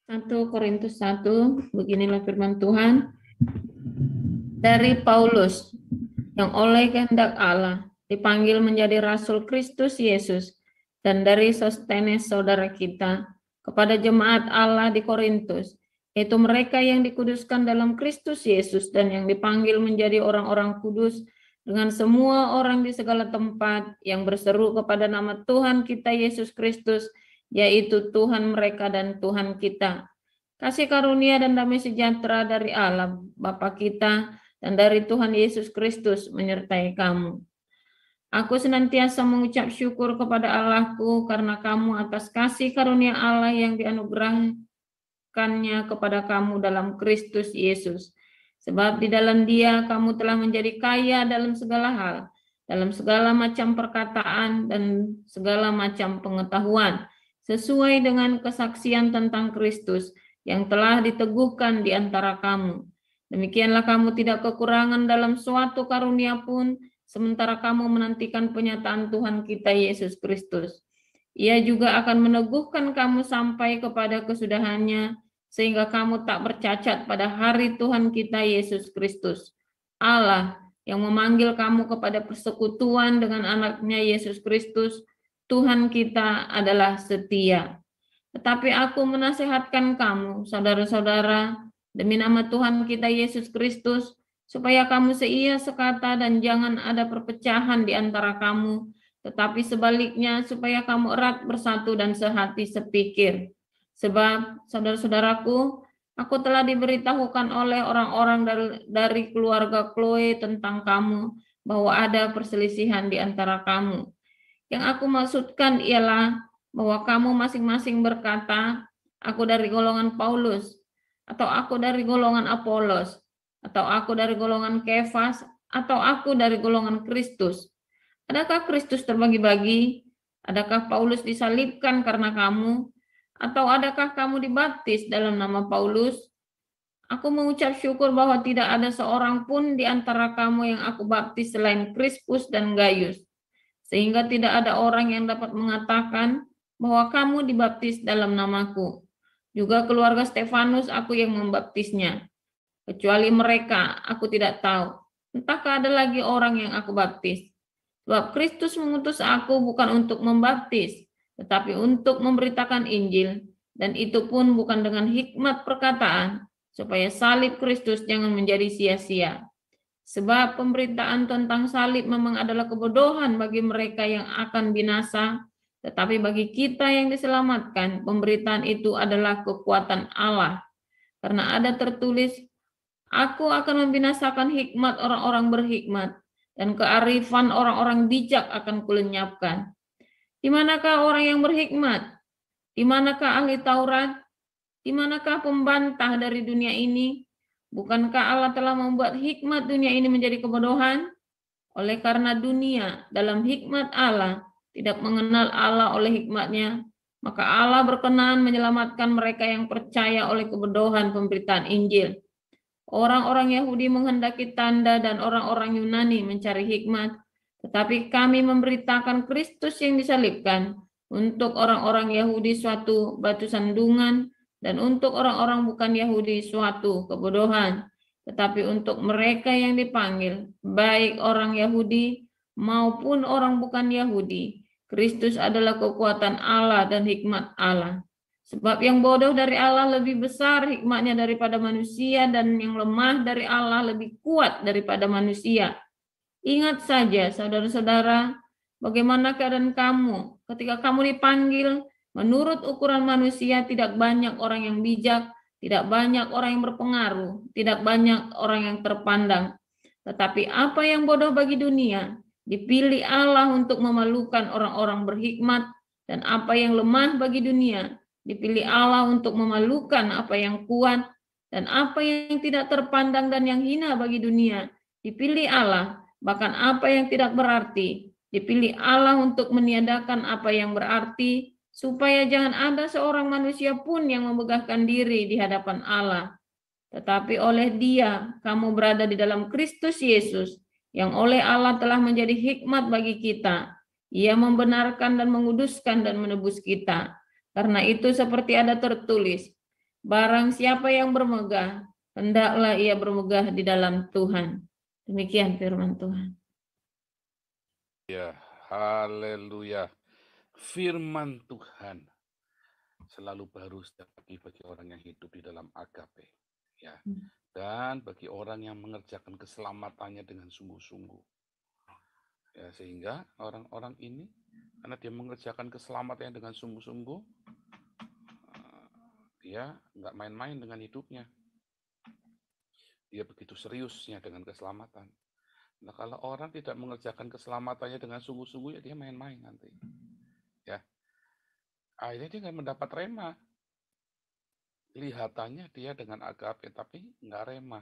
1 Korintus 1, beginilah firman Tuhan. Dari Paulus, yang oleh kehendak Allah dipanggil menjadi Rasul Kristus Yesus, dan dari Sostenes saudara kita, kepada jemaat Allah di Korintus, yaitu mereka yang dikuduskan dalam Kristus Yesus dan yang dipanggil menjadi orang-orang kudus, dengan semua orang di segala tempat yang berseru kepada nama Tuhan kita Yesus Kristus, yaitu Tuhan mereka dan Tuhan kita. Kasih karunia dan damai sejahtera dari Allah Bapa kita dan dari Tuhan Yesus Kristus menyertai kamu. Aku senantiasa mengucap syukur kepada Allahku karena kamu atas kasih karunia Allah yang dianugerahkannya kepada kamu dalam Kristus Yesus. Sebab di dalam Dia kamu telah menjadi kaya dalam segala hal, dalam segala macam perkataan dan segala macam pengetahuan, sesuai dengan kesaksian tentang Kristus yang telah diteguhkan di antara kamu. Demikianlah kamu tidak kekurangan dalam suatu karunia pun, sementara kamu menantikan penyataan Tuhan kita Yesus Kristus. Ia juga akan meneguhkan kamu sampai kepada kesudahannya, sehingga kamu tak bercacat pada hari Tuhan kita Yesus Kristus. Allah yang memanggil kamu kepada persekutuan dengan anaknya Yesus Kristus, Tuhan kita adalah setia. Tetapi aku menasihatkan kamu, saudara-saudara, demi nama Tuhan kita Yesus Kristus, supaya kamu seia sekata dan jangan ada perpecahan di antara kamu, tetapi sebaliknya supaya kamu erat bersatu dan sehati sepikir. Sebab, saudara-saudaraku, aku telah diberitahukan oleh orang-orang dari keluarga Chloe tentang kamu, bahwa ada perselisihan di antara kamu. Yang aku maksudkan ialah bahwa kamu masing-masing berkata, aku dari golongan Paulus, atau aku dari golongan Apolos, atau aku dari golongan Kefas, atau aku dari golongan Kristus. Adakah Kristus terbagi-bagi? Adakah Paulus disalibkan karena kamu? Atau adakah kamu dibaptis dalam nama Paulus? Aku mengucap syukur bahwa tidak ada seorang pun di antara kamu yang aku baptis selain Krispus dan Gaius, sehingga tidak ada orang yang dapat mengatakan bahwa kamu dibaptis dalam namaku. Juga keluarga Stefanus aku yang membaptisnya. Kecuali mereka, aku tidak tahu. Entahkah ada lagi orang yang aku baptis. Sebab Kristus mengutus aku bukan untuk membaptis, tetapi untuk memberitakan Injil, dan itu pun bukan dengan hikmat perkataan, supaya salib Kristus jangan menjadi sia-sia. Sebab pemberitaan tentang salib memang adalah kebodohan bagi mereka yang akan binasa, tetapi bagi kita yang diselamatkan, pemberitaan itu adalah kekuatan Allah. Karena ada tertulis, aku akan membinasakan hikmat orang-orang berhikmat, dan kearifan orang-orang bijak akan kulenyapkan. Di manakah orang yang berhikmat? Di manakah ahli Taurat? Di manakah pembantah dari dunia ini? Bukankah Allah telah membuat hikmat dunia ini menjadi kebodohan? Oleh karena dunia dalam hikmat Allah tidak mengenal Allah oleh hikmatnya, maka Allah berkenan menyelamatkan mereka yang percaya oleh kebodohan pemberitaan Injil. Orang-orang Yahudi menghendaki tanda dan orang-orang Yunani mencari hikmat, tetapi kami memberitakan Kristus yang disalibkan, untuk orang-orang Yahudi suatu batu sandungan, dan untuk orang-orang bukan Yahudi suatu kebodohan. Tetapi untuk mereka yang dipanggil, baik orang Yahudi maupun orang bukan Yahudi, Kristus adalah kekuatan Allah dan hikmat Allah. Sebab yang bodoh dari Allah lebih besar hikmatnya daripada manusia, dan yang lemah dari Allah lebih kuat daripada manusia. Ingat saja, saudara-saudara, bagaimana keadaan kamu ketika kamu dipanggil. Menurut ukuran manusia, tidak banyak orang yang bijak, tidak banyak orang yang berpengaruh, tidak banyak orang yang terpandang. Tetapi apa yang bodoh bagi dunia, dipilih Allah untuk memalukan orang-orang berhikmat, dan apa yang lemah bagi dunia, dipilih Allah untuk memalukan apa yang kuat, dan apa yang tidak terpandang dan yang hina bagi dunia, dipilih Allah, bahkan apa yang tidak berarti, dipilih Allah untuk meniadakan apa yang berarti, supaya jangan ada seorang manusia pun yang memegahkan diri di hadapan Allah. Tetapi oleh Dia, kamu berada di dalam Kristus Yesus, yang oleh Allah telah menjadi hikmat bagi kita. Ia membenarkan dan menguduskan dan menebus kita. Karena itu seperti ada tertulis, Barang siapa yang bermegah, hendaklah ia bermegah di dalam Tuhan. Demikian firman Tuhan. Ya, haleluya. Firman Tuhan selalu baru setiap pagi bagi orang yang hidup di dalam agape. Ya. Dan bagi orang yang mengerjakan keselamatannya dengan sungguh-sungguh. Ya, sehingga orang-orang ini karena dia mengerjakan keselamatannya dengan sungguh-sungguh, dia nggak main-main dengan hidupnya. Dia begitu seriusnya dengan keselamatan. Nah, kalau orang tidak mengerjakan keselamatannya dengan sungguh-sungguh, ya dia main-main nanti. Ya, akhirnya dia nggak mendapat rema. Kelihatannya dia dengan agape, tapi nggak rema.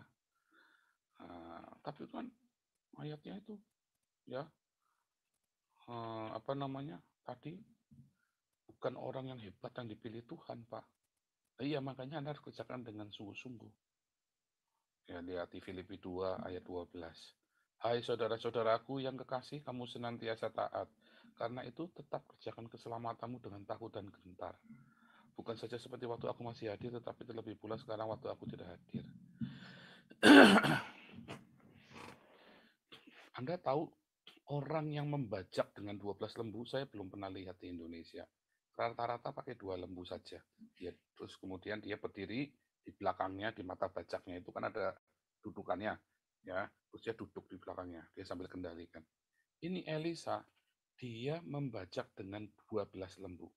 Tapi kan ayatnya itu, ya, apa namanya tadi, bukan orang yang hebat yang dipilih Tuhan, Pak. Iya, makanya Anda harus kerjakan dengan sungguh-sungguh. Ya, lihat di Filipi 2 ayat 12. Hai saudara-saudaraku yang kekasih, kamu senantiasa taat. Karena itu tetap kerjakan keselamatanmu dengan takut dan gentar. Bukan saja seperti waktu aku masih hadir, tetapi terlebih pula sekarang waktu aku tidak hadir. Anda tahu orang yang membajak dengan 12 lembu, saya belum pernah lihat di Indonesia. Rata-rata pakai 2 lembu saja. Terus kemudian dia berdiri di belakangnya, di mata bajaknya itu kan ada dudukannya, ya. Terus dia duduk di belakangnya, dia sambil kendalikan. Ini Elisa, dia membajak dengan 12 lembu.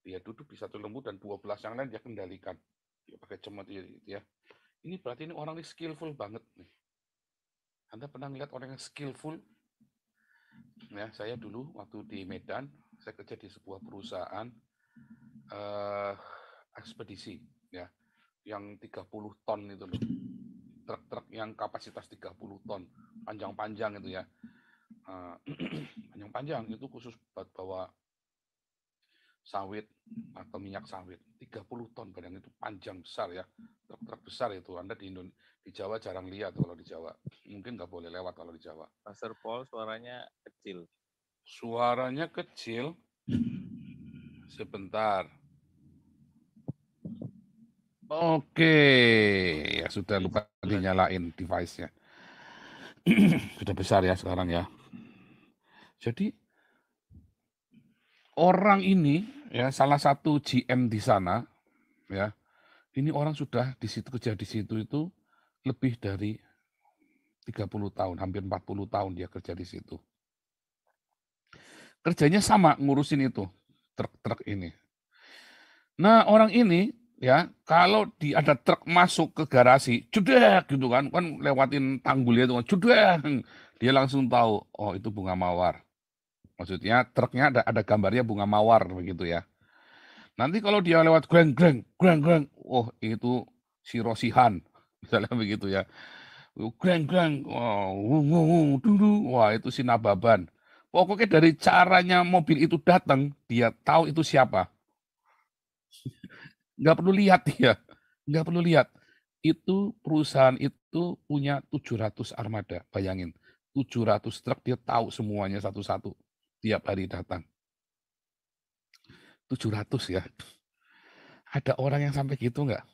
Dia duduk di satu lembu dan 12 yang lain dia kendalikan. Dia pakai cemat ya. Ini berarti ini orang ini skillful banget nih. Anda pernah lihat orang yang skillful? Ya, saya dulu waktu di Medan, saya kerja di sebuah perusahaan ekspedisi, ya, yang 30 ton itu loh. Truk-truk yang kapasitas 30 ton, panjang-panjang itu ya. Panjang-panjang itu khusus buat bawa sawit atau minyak sawit. 30 ton, badan itu panjang besar ya. Truk-truk besar itu. Anda di Jawa jarang lihat kalau di Jawa. Mungkin nggak boleh lewat kalau di Jawa. Pastor Paul suaranya kecil. Suaranya kecil. Sebentar. Oke, ya sudah lupa dinyalain device-nya. Sudah besar ya sekarang ya. Jadi orang ini ya salah satu GM di sana ya. Ini orang sudah di situ kerja di situ itu lebih dari 30 tahun, hampir 40 tahun dia kerja di situ. Kerjanya sama ngurusin itu, truk-truk ini. Nah, orang ini ya, kalau ada truk masuk ke garasi, jedek gitu kan lewatin tanggulnya itu, jedek, dia langsung tahu, oh itu bunga mawar. Maksudnya truknya ada gambarnya bunga mawar begitu ya. Nanti kalau dia lewat greng, oh itu si Rosihan, misalnya begitu ya. Greng, wah itu si Nababan. Pokoknya dari caranya mobil itu datang, dia tahu itu siapa. Nggak perlu lihat dia, nggak perlu lihat. Itu perusahaan itu punya 700 armada, bayangin. 700 truk dia tahu semuanya satu-satu, tiap hari datang. 700 ya. Ada orang yang sampai gitu nggak?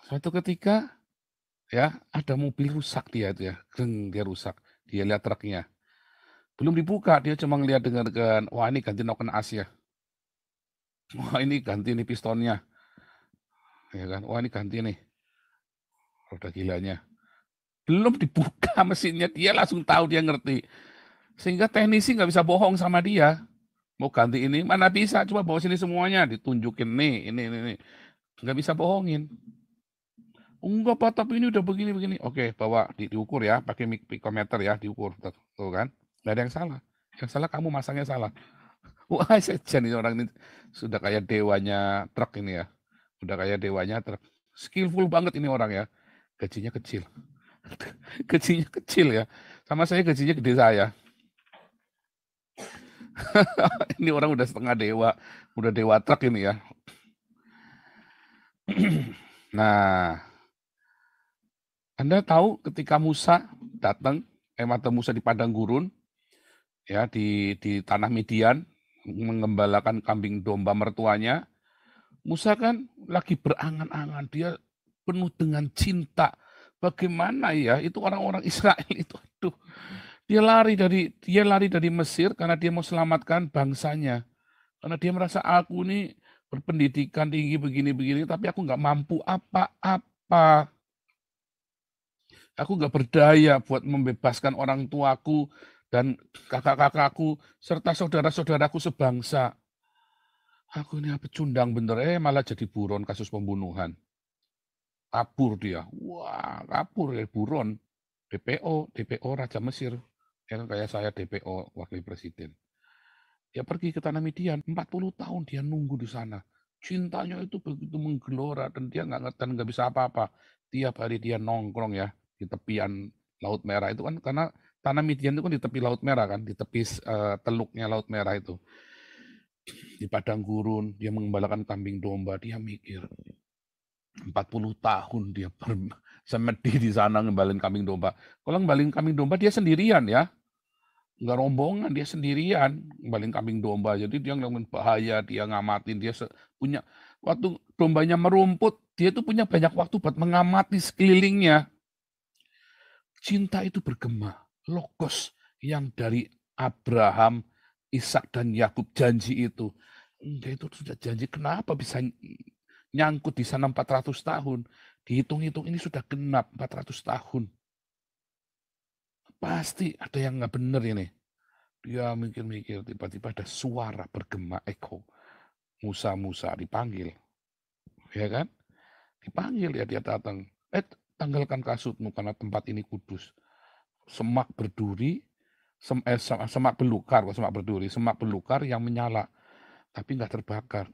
Suatu ketika ya ada mobil rusak dia itu ya, dia rusak. Dia lihat truknya. Belum dibuka, dia cuma ngeliat dengan wah ini ganti noken as-nya. Wah ini ganti nih pistonnya. Ya kan? Wah ini ganti nih roda gilanya. Belum dibuka mesinnya, dia langsung tahu, dia ngerti. Sehingga teknisi nggak bisa bohong sama dia. Mau ganti ini, mana bisa, coba bawa sini semuanya, ditunjukin nih, ini. Nggak bisa bohongin. Enggak Pak, tapi ini udah begini. Oke, bawa diukur ya, pakai pikometer ya, diukur. Tuh kan, nggak ada yang salah. Yang salah kamu masangnya salah. Wah, sejen ini orang ini sudah kayak dewanya truk ini ya. Udah kayak dewanya truk. Skillful banget ini orang ya. Gajinya kecil. Gajinya kecil ya. Sama saya gajinya gede saya. Ini orang udah setengah dewa. Udah dewa truk ini ya. Nah, Anda tahu ketika Musa datang, mata Musa di padang gurun, ya di tanah Midian, mengembalakan kambing domba mertuanya, Musa kan lagi berangan-angan, dia penuh dengan cinta. Bagaimana ya itu orang-orang Israel itu, aduh, dia lari dari Mesir karena dia mau selamatkan bangsanya. Karena dia merasa aku ini berpendidikan tinggi begini-begini, tapi aku nggak mampu apa-apa. Aku nggak berdaya buat membebaskan orang tuaku dan kakak-kakakku serta saudara-saudaraku sebangsa. Aku ini pecundang bener, malah jadi buron kasus pembunuhan. Kabur dia. Wah, kabur ya, buron. DPO Raja Mesir. Ya kan kayak saya DPO Wakil Presiden. Dia pergi ke tanah Midian, 40 tahun dia nunggu di sana. Cintanya itu begitu menggelora dan dia nggak bisa apa-apa. Tiap hari dia nongkrong ya di tepian Laut Merah itu kan, karena tanah Midian itu kan di tepi Laut Merah kan, di tepi teluknya Laut Merah itu. Di padang gurun, dia mengembalakan kambing domba, dia mikir 40 tahun dia semedi di sana ngembalin kambing domba. Kalau ngembalin kambing domba dia sendirian ya, nggak rombongan, dia sendirian ngembalin kambing domba. Jadi dia ngelakuin bahaya, dia ngamatin, dia punya waktu dombanya merumput, dia tuh punya banyak waktu buat mengamati sekelilingnya. Cinta itu bergema, logos yang dari Abraham, Ishak dan Yakub janji itu. Enggak, itu sudah janji, kenapa bisa nyangkut di sana 400 tahun? Dihitung-hitung ini sudah genap 400 tahun. Pasti ada yang nggak benar ini. Dia mikir-mikir, tiba-tiba ada suara bergema eko. Musa dipanggil. Ya kan? Dipanggil ya, dia datang. Tanggalkan kasutmu karena tempat ini kudus. Semak berduri, semak belukar yang menyala, tapi nggak terbakar.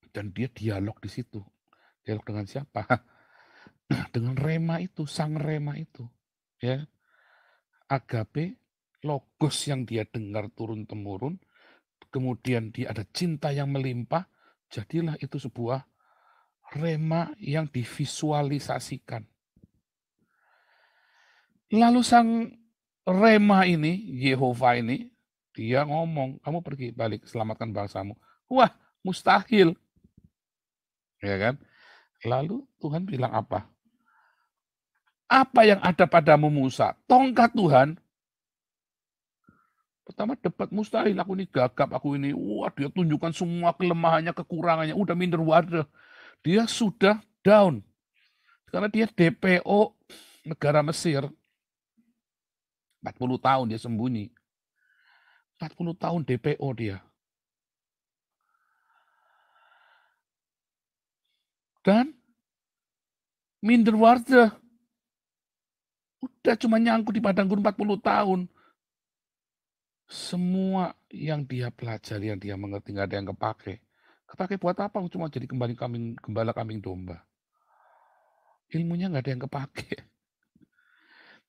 Dan dia dialog di situ. Dialog dengan siapa? Dengan Rema itu, sang Rema itu. Ya. Agape, logos yang dia dengar turun-temurun, kemudian dia ada cinta yang melimpah, jadilah itu sebuah Rema yang divisualisasikan. Lalu sang Rema ini, Yehova ini, dia ngomong, kamu pergi balik, selamatkan bangsamu. Wah, mustahil. Ya kan? Lalu Tuhan bilang apa? Apa yang ada padamu Musa? Tongkat Tuhan. Pertama debat mustahil, aku ini gagap, aku ini, wah dia tunjukkan semua kelemahannya, kekurangannya, udah minder wadah. Dia sudah down. Karena dia DPO negara Mesir. 40 tahun dia sembunyi. 40 tahun DPO dia. Dan minder warga. Udah cuma nyangkut di padang gurun 40 tahun. Semua yang dia pelajari, yang dia mengerti, nggak ada yang kepake. Kepake buat apa? Cuma jadi gembala kambing domba. Ilmunya nggak ada yang kepake.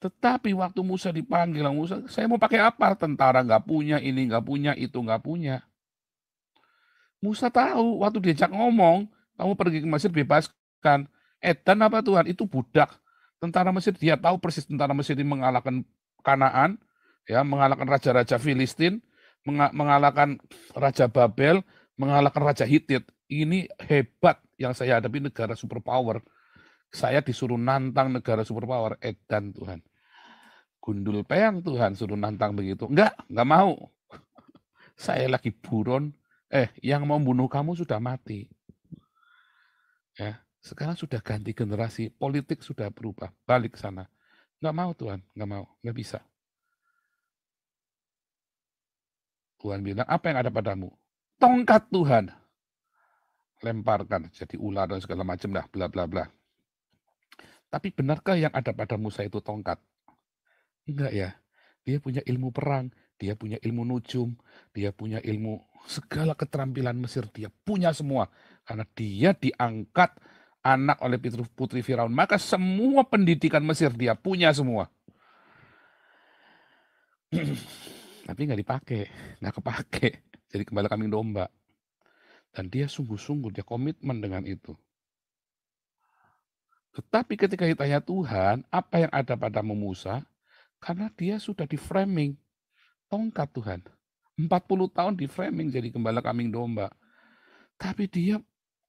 Tetapi waktu Musa dipanggil, Musa, saya mau pakai apa? Tentara nggak punya, ini nggak punya, itu nggak punya. Musa tahu, waktu diajak ngomong, kamu pergi ke Mesir bebaskan. Edan apa Tuhan? Itu budak. Tentara Mesir, dia tahu persis tentara Mesir ini mengalahkan Kanaan, ya, mengalahkan raja-raja Filistin, mengalahkan Raja Babel, mengalahkan Raja Hitit. Ini hebat yang saya hadapi, negara superpower. Saya disuruh nantang negara superpower, edan Tuhan. Gundul peang Tuhan, suruh nantang begitu. Enggak mau. Saya lagi buron, yang mau bunuh kamu sudah mati. Ya, sekarang sudah ganti generasi, politik sudah berubah, balik ke sana. Enggak mau Tuhan, enggak mau, enggak bisa. Tuhan bilang, apa yang ada padamu? Tongkat Tuhan. Lemparkan, jadi ular dan segala macam dah, bla bla bla. Tapi benarkah yang ada pada Musa itu tongkat? Enggak ya. Dia punya ilmu perang, dia punya ilmu nujum, dia punya ilmu segala keterampilan Mesir, dia punya semua. Karena dia diangkat anak oleh putri Firaun, maka semua pendidikan Mesir dia punya semua. Tapi nggak dipakai, nggak kepake. Jadi gembala kambing domba. Dan dia sungguh-sungguh, dia komitmen dengan itu. Tetapi ketika ditanya Tuhan, apa yang ada padamu Musa? Karena dia sudah di framing, tongkat Tuhan. 40 tahun di framing jadi gembala kambing domba. Tapi dia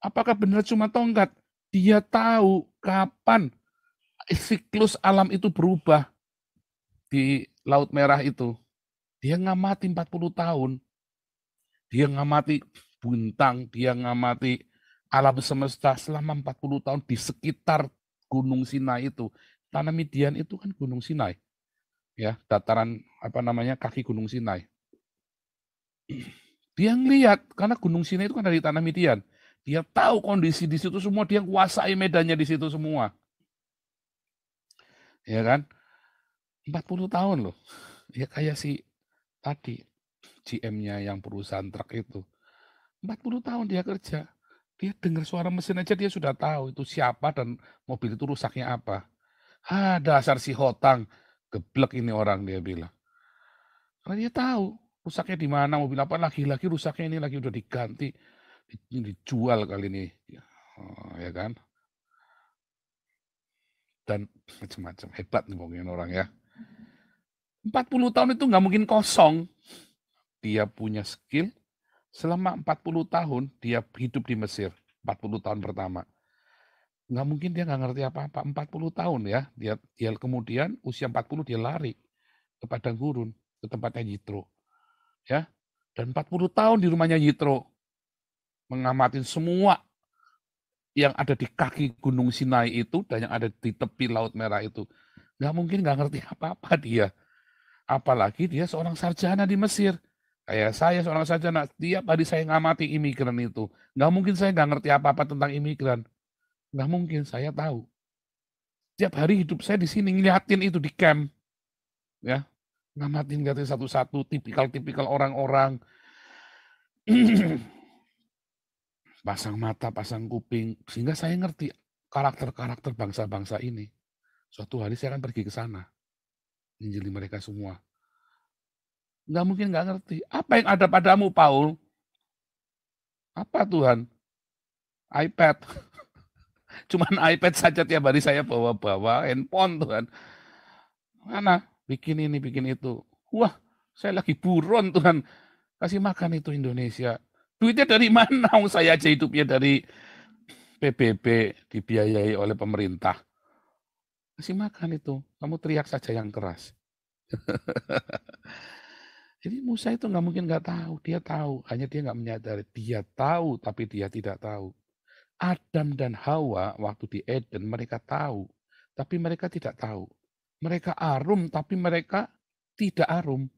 Apakah benar cuma tongkat? Dia tahu kapan siklus alam itu berubah di Laut Merah itu. Dia ngamati 40 tahun. Dia ngamati bintang, dia ngamati alam semesta selama 40 tahun di sekitar Gunung Sinai itu. Tanah Midian itu kan Gunung Sinai. Ya, dataran kaki Gunung Sinai. Dia ngelihat karena Gunung Sinai itu kan dari tanah Midian. Dia tahu kondisi di situ semua, dia kuasai medannya di situ semua. Ya kan? 40 tahun loh. Ya kayak si tadi GM-nya yang perusahaan truk itu. 40 tahun dia kerja. Dia dengar suara mesin aja dia sudah tahu itu siapa dan mobil itu rusaknya apa. Dasar si Hotang. Geblek ini orang dia bilang. Karena dia tahu rusaknya di mana, mobil apa lagi-lagi rusaknya ini lagi udah diganti. Dijual kali ini. Ya kan? Dan macam-macam. Hebat nih pokoknya orang ya. 40 tahun itu nggak mungkin kosong. Dia punya skill. Selama 40 tahun dia hidup di Mesir. 40 tahun pertama. Nggak mungkin dia nggak ngerti apa-apa. 40 tahun ya. Dia kemudian usia 40 dia lari ke padang gurun. Ke tempatnya Yitro. Ya. Dan 40 tahun di rumahnya Yitro. Mengamatin semua yang ada di kaki Gunung Sinai itu dan yang ada di tepi Laut Merah itu. Nggak mungkin nggak ngerti apa-apa dia. Apalagi dia seorang sarjana di Mesir. Kayak saya seorang sarjana, tiap hari saya ngamati imigran itu. Nggak mungkin saya nggak ngerti apa-apa tentang imigran. Nggak mungkin, saya tahu. Tiap hari hidup saya di sini ngeliatin itu di camp. Ya, ngeliatin satu-satu, tipikal-tipikal orang-orang. Pasang mata, pasang kuping. Sehingga saya ngerti karakter-karakter bangsa-bangsa ini. Suatu hari saya akan pergi ke sana. Injili mereka semua. Nggak mungkin nggak ngerti. Apa yang ada padamu, Paul? Apa Tuhan? iPad. Cuman iPad saja tiap hari saya bawa-bawa handphone Tuhan. Mana? Bikin ini, bikin itu. Wah, saya lagi buron Tuhan. Kasih makan itu Indonesia. Duitnya dari mana? Saya aja hidupnya dari PBB, dibiayai oleh pemerintah. Kasih makan itu. Kamu teriak saja yang keras. Jadi Musa itu nggak mungkin nggak tahu. Dia tahu, hanya dia nggak menyadari. Dia tahu, tapi dia tidak tahu. Adam dan Hawa waktu di Eden mereka tahu, tapi mereka tidak tahu. Mereka arum, tapi mereka tidak arum.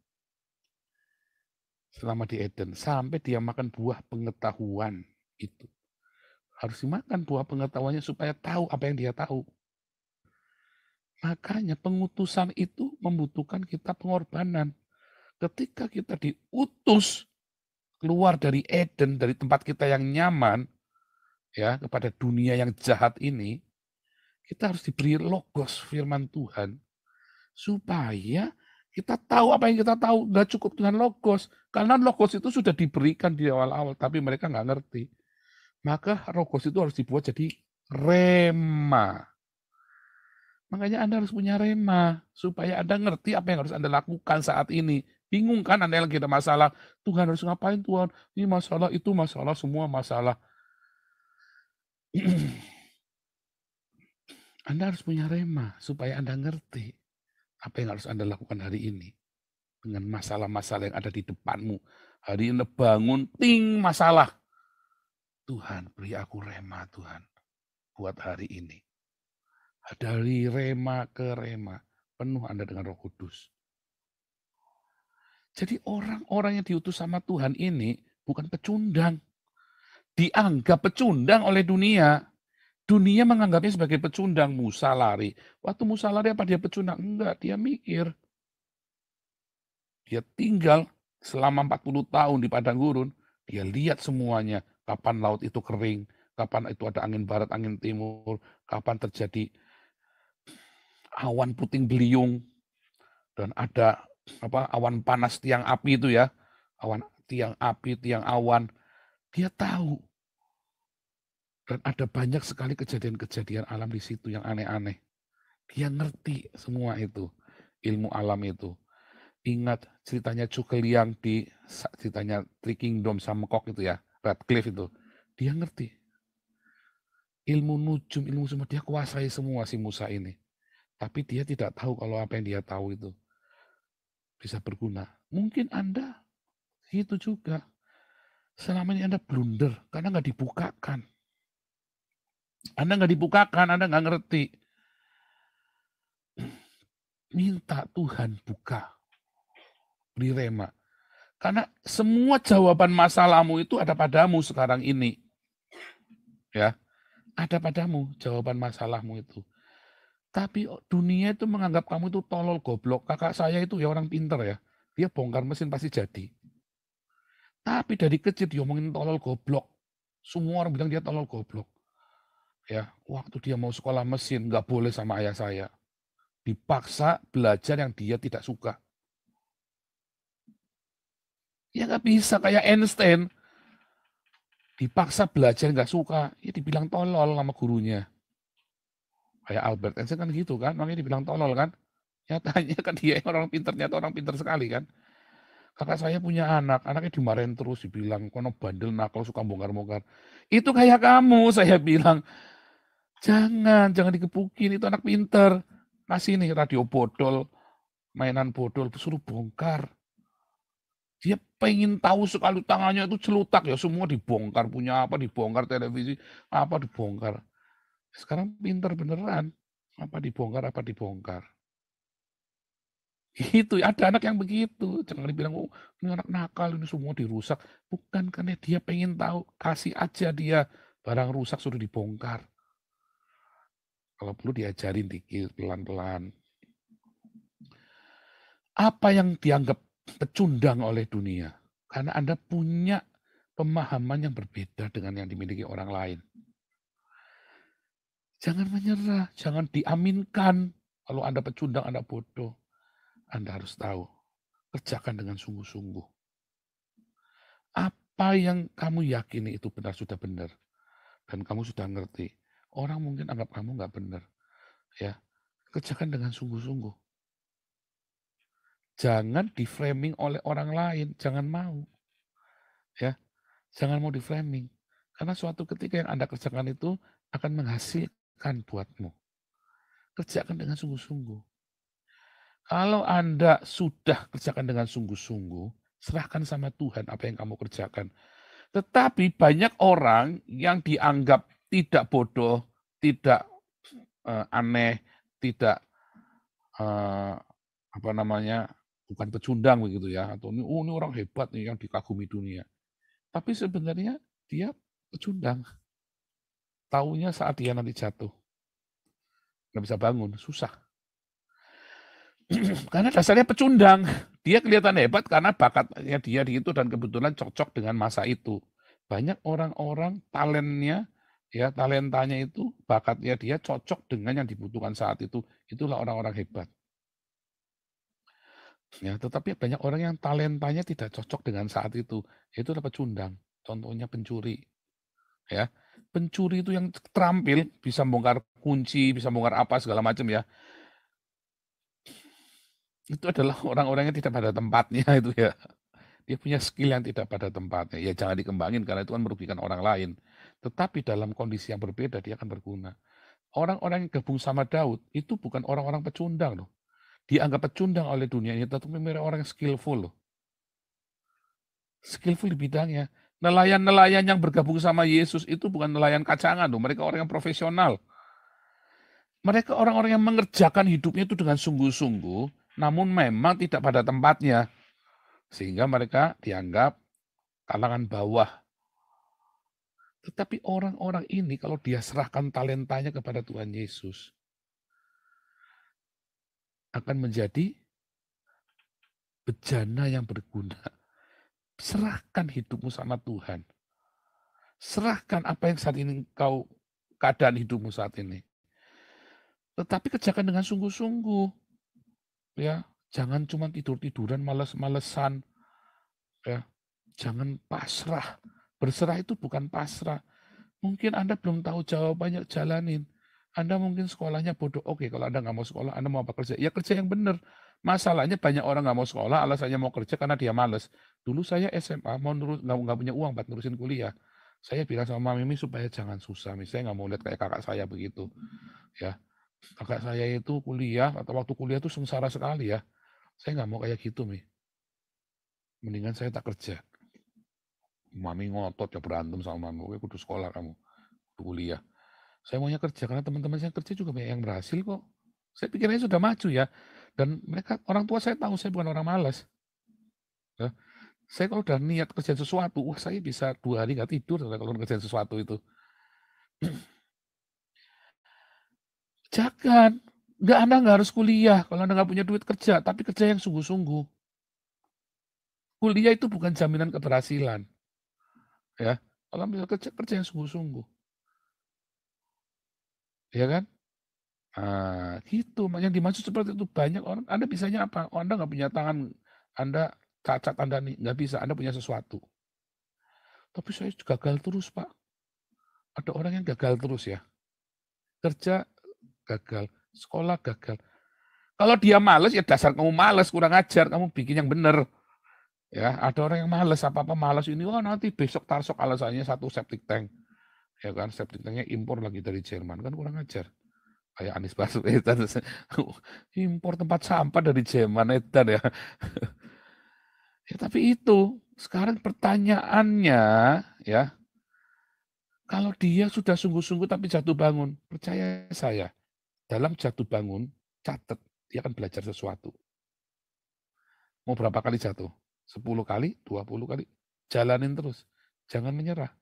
Selama di Eden, sampai dia makan buah pengetahuan itu. Harus dimakan buah pengetahuannya supaya tahu apa yang dia tahu. Makanya pengutusan itu membutuhkan kita pengorbanan. Ketika kita diutus keluar dari Eden, dari tempat kita yang nyaman, ya kepada dunia yang jahat ini, kita harus diberi logos firman Tuhan supaya kita tahu apa yang kita tahu. Nggak cukup dengan logos, karena logos itu sudah diberikan di awal-awal, tapi mereka nggak ngerti. Maka logos itu harus dibuat jadi rema. Makanya Anda harus punya rema, supaya Anda ngerti apa yang harus Anda lakukan saat ini. Bingung kan Anda lagi ada masalah, Tuhan harus ngapain Tuhan? Ini masalah, itu masalah, semua masalah. Anda harus punya rema, supaya Anda ngerti apa yang harus Anda lakukan hari ini. Dengan masalah-masalah yang ada di depanmu. Hari ini bangun, ting masalah. Tuhan, beri aku rema Tuhan, buat hari ini. Dari rema ke rema, penuh Anda dengan Roh Kudus. Jadi orang-orang yang diutus sama Tuhan ini bukan pecundang. Dianggap pecundang oleh dunia. Dunia menganggapnya sebagai pecundang. Musa lari. Waktu Musa lari apa dia pecundang? Enggak, dia mikir. Dia tinggal selama 40 tahun di padang gurun. Dia lihat semuanya. Kapan laut itu kering. Kapan itu ada angin barat, angin timur. Kapan terjadi awan puting beliung. Dan ada awan panas tiang api itu ya. Awan tiang api, tiang awan. Dia tahu. Dan ada banyak sekali kejadian-kejadian alam di situ yang aneh-aneh. Dia ngerti semua itu. Ilmu alam itu. Ingat ceritanya Cuke Liang di ceritanya Three Kingdom sama Kok itu ya. Radcliffe itu. Dia ngerti. ilmu nujum, ilmu semua, dia kuasai semua si Musa ini. Tapi dia tidak tahu kalau apa yang dia tahu itu bisa berguna. Mungkin Anda itu juga. Selama ini Anda blunder karena nggak dibukakan. Anda nggak dibukakan, Anda nggak ngerti. Minta Tuhan buka, beri rema. Karena semua jawaban masalahmu itu ada padamu sekarang ini. Ya, ada padamu jawaban masalahmu itu. Tapi dunia itu menganggap kamu itu tolol goblok. Kakak saya itu ya orang pinter ya. Dia bongkar mesin pasti jadi. Tapi dari kecil diomongin tolol goblok. Semua orang bilang dia tolol goblok. Ya, waktu dia mau sekolah mesin nggak boleh sama ayah saya. Dipaksa belajar yang dia tidak suka. Ya nggak bisa kayak Einstein. Dipaksa belajar nggak suka, ya dibilang tolol sama gurunya. Kayak Albert Einstein kan gitu kan, makanya dibilang tolol kan. Nyatanya kan dia orang pinternya atau orang pinter sekali kan. Kakak saya punya anak, anaknya dimarahin terus, dibilang kono bandel nakal suka bongkar-bongkar. Itu kayak kamu, saya bilang. Jangan dikepukin, itu anak pinter. Kasih nih radio bodol, mainan bodol, suruh bongkar. Dia pengen tahu sekali tangannya itu celutak ya, semua dibongkar, punya apa dibongkar, televisi apa dibongkar. Sekarang pinter beneran, apa dibongkar. Itu ada anak yang begitu, jangan dibilang oh ini anak nakal ini semua dirusak. Bukan karena dia pengen tahu, kasih aja dia barang rusak suruh dibongkar. Kalau perlu diajarin dikit pelan-pelan. Apa yang dianggap pecundang oleh dunia? Karena Anda punya pemahaman yang berbeda dengan yang dimiliki orang lain. Jangan menyerah, jangan diaminkan. Kalau Anda pecundang, Anda bodoh. Anda harus tahu, kerjakan dengan sungguh-sungguh. Apa yang kamu yakini itu benar sudah benar. Dan kamu sudah ngerti. Orang mungkin anggap kamu nggak benar. Ya, kerjakan dengan sungguh-sungguh. Jangan di-framing oleh orang lain, jangan mau. Ya, jangan mau di-framing. Karena suatu ketika yang Anda kerjakan itu akan menghasilkan buatmu. Kerjakan dengan sungguh-sungguh. Kalau Anda sudah kerjakan dengan sungguh-sungguh, serahkan sama Tuhan apa yang kamu kerjakan. Tetapi banyak orang yang dianggap tidak bodoh, tidak aneh, tidak bukan pecundang begitu ya, atau ini orang hebat nih yang dikagumi dunia. Tapi sebenarnya dia pecundang. Taunya saat dia nanti jatuh. Nggak bisa bangun, susah. Karena dasarnya pecundang. Dia kelihatan hebat karena bakatnya dia di itu dan kebetulan cocok dengan masa itu. Banyak orang-orang talentanya itu, bakatnya dia cocok dengan yang dibutuhkan saat itu. Itulah orang-orang hebat. Ya, tetapi banyak orang yang talentanya tidak cocok dengan saat itu. Itulah pecundang. Contohnya pencuri. Ya, pencuri itu yang terampil bisa bongkar kunci, bisa bongkar apa segala macam ya. Itu adalah orang-orang yang tidak pada tempatnya itu ya. Dia punya skill yang tidak pada tempatnya. Ya jangan dikembangin karena itu kan merugikan orang lain. Tetapi dalam kondisi yang berbeda dia akan berguna. Orang-orang yang gabung sama Daud itu bukan orang-orang pecundang loh. Dianggap pecundang oleh dunia ini, tetapi mereka orang yang skillful loh. Skillful di bidangnya. Nelayan-nelayan yang bergabung sama Yesus itu bukan nelayan kacangan loh. Mereka orang yang profesional. Mereka orang-orang yang mengerjakan hidupnya itu dengan sungguh-sungguh, namun memang tidak pada tempatnya. Sehingga mereka dianggap kalangan bawah. Tetapi orang-orang ini kalau dia serahkan talentanya kepada Tuhan Yesus, akan menjadi bejana yang berguna. Serahkan hidupmu sama Tuhan. Serahkan apa yang saat ini keadaan hidupmu saat ini. Tetapi kerjakan dengan sungguh-sungguh. Ya, jangan cuma tidur-tiduran, males-malesan. Ya, jangan pasrah. Berserah itu bukan pasrah. Mungkin Anda belum tahu jawabannya, jalanin. Anda mungkin sekolahnya bodoh. Oke, kalau Anda nggak mau sekolah, Anda mau apa kerja? Ya kerja yang benar. Masalahnya banyak orang nggak mau sekolah, alasannya mau kerja karena dia males. Dulu saya SMA nggak punya uang buat nurusin kuliah. Saya bilang sama Mimi supaya jangan susah. Misalnya nggak mau lihat kayak kakak saya begitu. Ya, kakak saya itu kuliah atau waktu kuliah itu sengsara sekali ya. Saya nggak mau kayak gitu, Mi. Mendingan saya tak kerja. Mami ngotot ya berantem sama mami. Oke, kudu sekolah kamu, kudu kuliah. Saya maunya kerja karena teman-teman saya kerja juga banyak yang berhasil kok. Saya pikirnya sudah maju ya. Dan mereka orang tua saya tahu saya bukan orang malas. Ya. Saya kalau udah niat kerja sesuatu, wah saya bisa 2 hari nggak tidur kalau ngerjain sesuatu itu. Jangan. Anda nggak harus kuliah kalau Anda nggak punya duit kerja, tapi kerja yang sungguh-sungguh. Kuliah itu bukan jaminan keberhasilan. Ya, kalau bisa kerja yang sungguh-sungguh. Ya kan? Nah, gitu. Yang dimaksud seperti itu banyak orang. Anda bisanya apa? Oh, Anda nggak punya tangan, Anda cacat Anda nih, nggak bisa. Anda punya sesuatu. Tapi saya gagal terus, Pak. Ada orang yang gagal terus ya. Kerja gagal, sekolah gagal. Kalau dia males, ya dasar kamu males, kurang ajar, kamu bikin yang benar. Ya, ada orang yang males, apa-apa males ini, wah nanti besok tarsok alasannya satu septic tank. Ya kan, septic tanknya impor lagi dari Jerman, kan kurang ajar. Kayak Anies Baswedan, impor tempat sampah dari Jerman, edan ya. Ya tapi itu, sekarang pertanyaannya, ya, kalau dia sudah sungguh-sungguh tapi jatuh bangun, percaya saya, dalam jatuh bangun, catat, dia akan belajar sesuatu. Mau berapa kali jatuh? 10 kali, 20 kali. Jalanin terus. Jangan menyerah.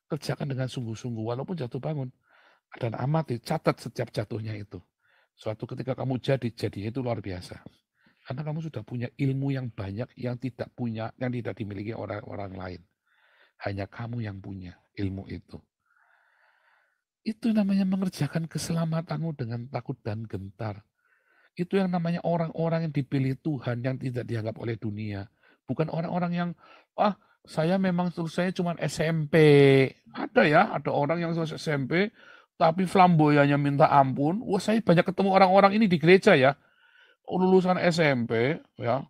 Kerjakan dengan sungguh-sungguh walaupun jatuh bangun. Dan amati, catat setiap jatuhnya itu. Suatu ketika kamu jadinya itu luar biasa. Karena kamu sudah punya ilmu yang banyak yang tidak dimiliki orang-orang lain. Hanya kamu yang punya ilmu itu. Itu namanya mengerjakan keselamatanmu dengan takut dan gentar. Itu yang namanya orang-orang yang dipilih Tuhan yang tidak dianggap oleh dunia. Bukan orang-orang yang, saya memang saya cuma SMP. Ada ya, ada orang yang selesai SMP, tapi flamboyannya minta ampun. Wah, saya banyak ketemu orang-orang ini di gereja ya. Lulusan SMP, ya,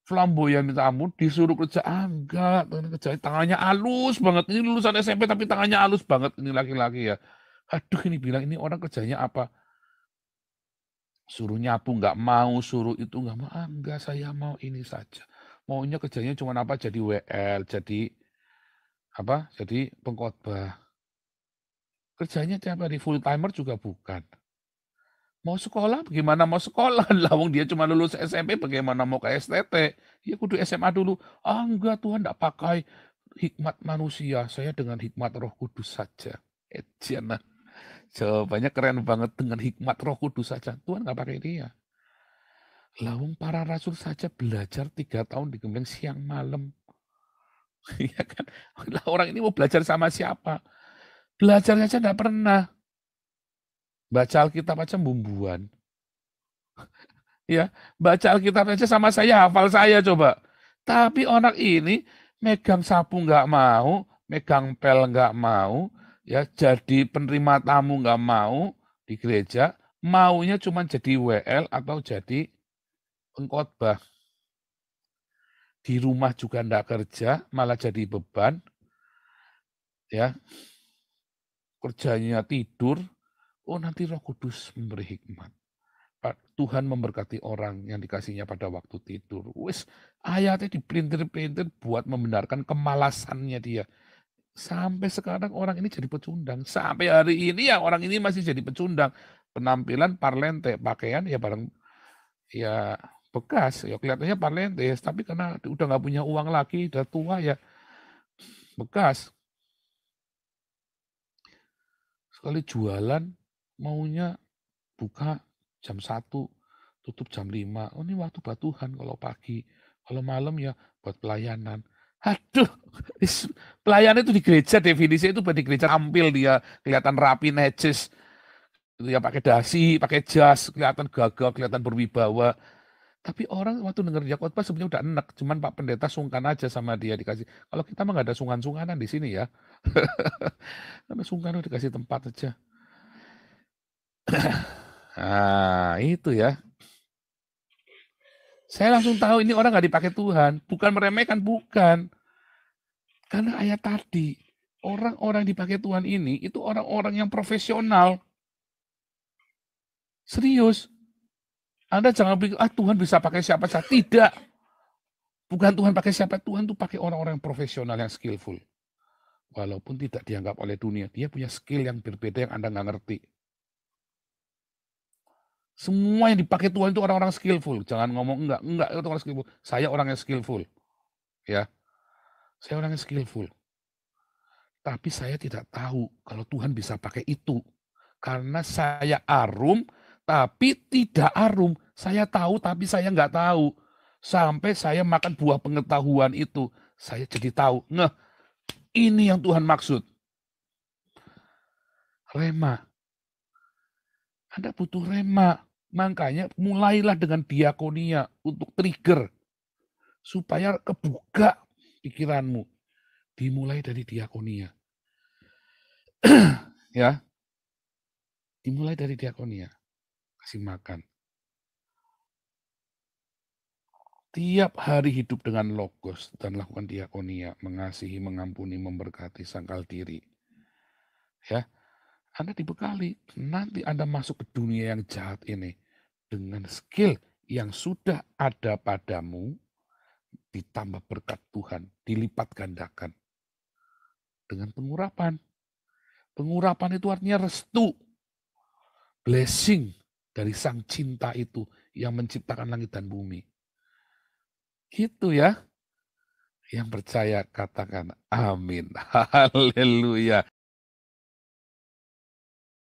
flamboyan minta ampun, disuruh kerja, enggak, kerja tangannya halus banget. Ini lulusan SMP tapi tangannya halus banget, ini laki-laki ya. Aduh, ini bilang, ini orang kerjanya apa? Suruh nyapu nggak mau, suruh itu nggak mau, enggak saya mau ini saja. Maunya kerjanya cuma apa, jadi WL, jadi pengkhotbah. Kerjanya tiap hari, full timer juga bukan. Mau sekolah, bagaimana mau sekolah? Lawang dia cuma lulus SMP, bagaimana mau ke STT? Ya kudu SMA dulu. Enggak Tuhan, enggak pakai hikmat manusia, saya dengan hikmat Roh Kudus saja. Ejiana. Jawabannya keren banget, dengan hikmat Roh Kudus saja. Tuhan nggak pakai dia. Lawang para rasul saja belajar 3 tahun di Gembleng siang malam. Iya kan? Lah orang ini mau belajar sama siapa? Belajarnya aja nggak pernah. Baca Alkitab aja bumbuan. Ya, baca Alkitab aja sama saya, hafal saya coba. Tapi orang ini megang sapu nggak mau, megang pel nggak mau, ya jadi penerima tamu nggak mau di gereja, maunya cuma jadi WL atau jadi pengkhotbah. Di rumah juga nggak kerja, malah jadi beban, ya, kerjanya tidur. Oh, nanti Roh Kudus memberi hikmat. Tuhan memberkati orang yang dikasihnya pada waktu tidur. Wis, ayatnya dipelintir-pelintir buat membenarkan kemalasannya dia. Sampai sekarang orang ini jadi pecundang. Sampai hari ini ya orang ini masih jadi pecundang. Penampilan parlente, pakaian ya bareng ya bekas, ya kelihatannya parlente, tapi karena udah nggak punya uang lagi, udah tua ya bekas. Sekali jualan maunya buka jam 1, tutup jam 5. Oh, ini waktu buat Tuhan kalau pagi. Kalau malam ya buat pelayanan. Aduh, pelayanan itu di gereja, definisinya itu di gereja tampil dia, kelihatan rapi, necis. Ya pakai dasi, pakai jas, kelihatan gagah, kelihatan berwibawa. Tapi orang waktu dengar dia khotbah sebenarnya udah enak, cuman Pak Pendeta sungkan aja sama dia dikasih. Kalau kita mah nggak ada sungkan-sungkanan di sini ya. Karena sungkan udah dikasih tempat aja. Nah, itu ya. Saya langsung tahu ini orang nggak dipakai Tuhan. Bukan meremehkan, bukan. Karena ayat tadi, Orang-orang yang dipakai Tuhan ini, itu orang-orang yang profesional. Serius. Anda jangan pikir, Tuhan bisa pakai siapa saja. Tidak. Bukan Tuhan pakai siapa, Tuhan tuh pakai orang-orang yang profesional, yang skillful. Walaupun tidak dianggap oleh dunia, dia punya skill yang berbeda yang Anda nggak ngerti. Semua yang dipakai Tuhan itu orang-orang skillful. Jangan ngomong enggak itu orang skillful. Saya orang yang skillful. Ya. Saya orang yang skillful. Tapi saya tidak tahu kalau Tuhan bisa pakai itu. Karena saya arum, tapi tidak arum. Saya tahu, tapi saya nggak tahu. Sampai saya makan buah pengetahuan itu. Saya jadi tahu. Ini yang Tuhan maksud. Rema. Anda butuh rema. Makanya mulailah dengan diakonia untuk trigger. Supaya kebuka pikiranmu. Dimulai dari diakonia. Ya. Dimulai dari diakonia. Kasih makan. Tiap hari hidup dengan logos dan lakukan diakonia. Mengasihi, mengampuni, memberkati, sangkal diri. Ya. Anda dibekali. Nanti Anda masuk ke dunia yang jahat ini. Dengan skill yang sudah ada padamu. Ditambah berkat Tuhan. Dilipat gandakan. Dengan pengurapan. Pengurapan itu artinya restu. Blessing dari sang cinta itu. Yang menciptakan langit dan bumi. Gitu ya. Yang percaya katakan amin. Haleluya.